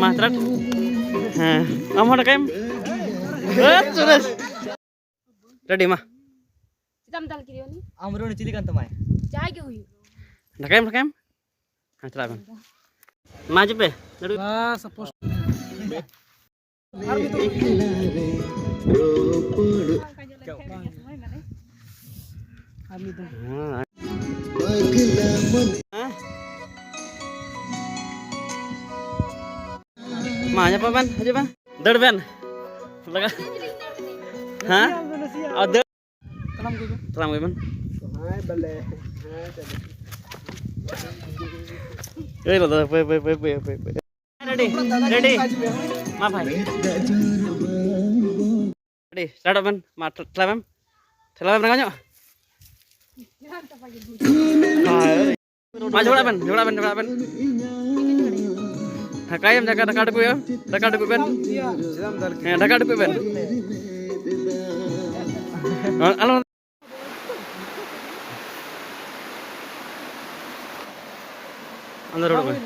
Matrat. Kamu ada kem? Sudah. Ready mah? Jam dal kiri ni. Amro ni cili kan temai. Jai ke huyu. Nak kem? Matrat. Maju pe. Ah, suppose. Mana apa ban? Aja ban. Dor ban. Lagi. Hah? Ada. Telam gue ban. Lo, Ready. Maaf hai. Ready. Start ban. Matrat telam. Telam nanya. Maju ban. Kayam jaga dekat aku ya. Dekat aku ben. Dekat aku ben. Halo. Andar udah.